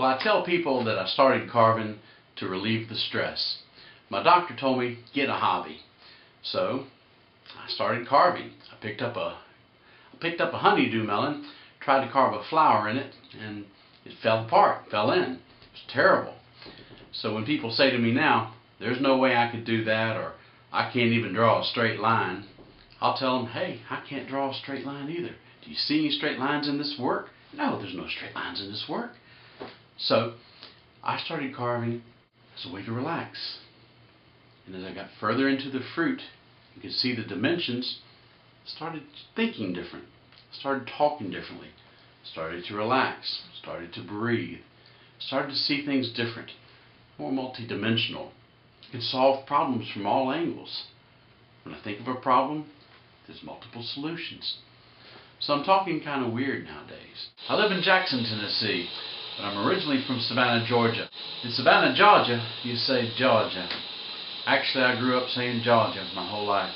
Well, I tell people that I started carving to relieve the stress. My doctor told me, get a hobby. So I started carving. I picked up a honeydew melon, tried to carve a flower in it, and it fell apart, fell in. It was terrible. So when people say to me now, there's no way I could do that, or I can't even draw a straight line, I'll tell them, hey, I can't draw a straight line either. Do you see any straight lines in this work? No, there's no straight lines in this work. So I started carving as a way to relax. And as I got further into the fruit, you could see the dimensions, I started thinking different, started talking differently, started to relax, started to breathe, started to see things different, more multidimensional. You can solve problems from all angles. When I think of a problem, there's multiple solutions. So I'm talking kind of weird nowadays. I live in Jackson, Tennessee, but I'm originally from Savannah, Georgia. In Savannah, Georgia, you say Georgia. Actually, I grew up saying Georgia my whole life.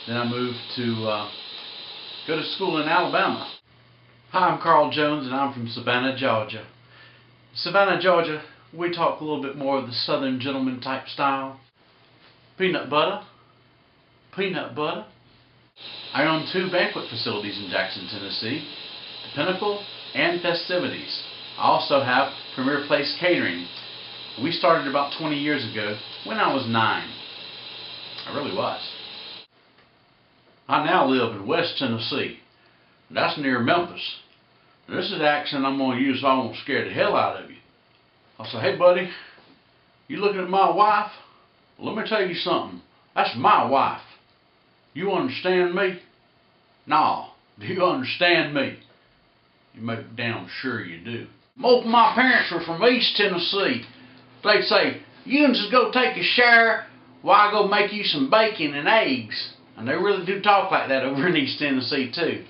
Then I moved to go to school in Alabama. Hi, I'm Carl Jones, and I'm from Savannah, Georgia. Savannah, Georgia, we talk a little bit more of the Southern gentleman type style. Peanut butter. Peanut butter. I own 2 banquet facilities in Jackson, Tennessee, the Pinnacle and Festivities. I also have Premier Place Catering. We started about 20 years ago when I was 9. I really was. I now live in West Tennessee. That's near Memphis. This is the accent I'm going to use so I won't scare the hell out of you. I'll say, hey buddy, you looking at my wife? Well, let me tell you something. That's my wife. You understand me? No. Do you understand me? You make damn sure you do. Both of my parents were from East Tennessee. They'd say, you can just go take a shower while I go make you some bacon and eggs. And they really do talk like that over in East Tennessee too.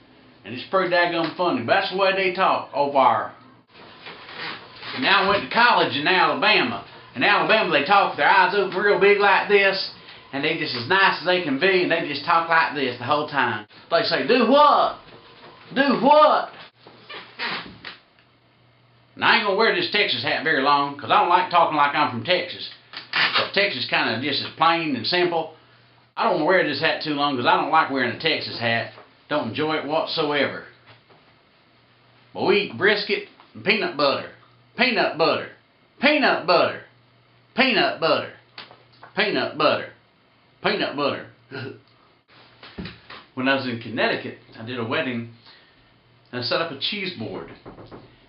And it's pretty daggone funny. But that's the way they talk over there. Now I went to college in Alabama. In Alabama they talk with their eyes open real big like this. And they just as nice as they can be, and they just talk like this the whole time. They say, do what? Do what? And I ain't going to wear this Texas hat very long, because I don't like talking like I'm from Texas. But Texas kind of just is plain and simple. I don't want to wear this hat too long, because I don't like wearing a Texas hat. Don't enjoy it whatsoever. But we eat brisket and peanut butter. Peanut butter. Peanut butter. Peanut butter. Peanut butter. Peanut butter. When I was in Connecticut, I did a wedding and I set up a cheese board.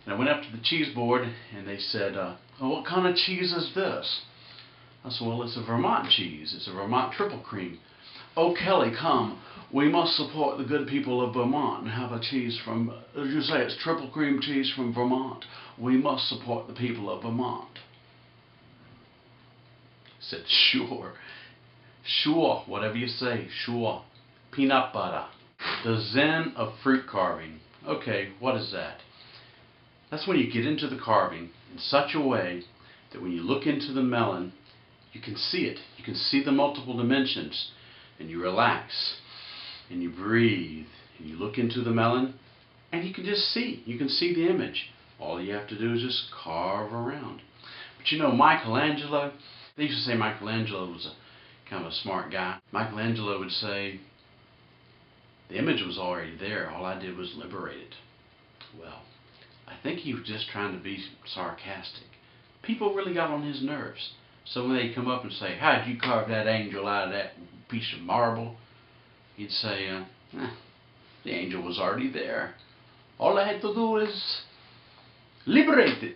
And I went up to the cheese board and they said, oh, what kind of cheese is this? I said, well, it's a Vermont cheese. It's a Vermont triple cream. Oh, Kelly, come. We must support the good people of Vermont and have a cheese from, as you say, it's triple cream cheese from Vermont. We must support the people of Vermont. I said, sure. Sure, whatever you say, sure. Peanut butter. The zen of fruit carving. Okay, what is that? That's when you get into the carving in such a way that when you look into the melon, you can see it. You can see the multiple dimensions. And you relax. And you breathe. And you look into the melon. And you can just see. You can see the image. All you have to do is just carve around. But you know, Michelangelo, they used to say Michelangelo was a kind of a smart guy. Michelangelo would say, the image was already there. All I did was liberate it. Well, I think he was just trying to be sarcastic. People really got on his nerves. So when they'd come up and say, how did you carve that angel out of that piece of marble? He'd say, the angel was already there. All I had to do is liberate it.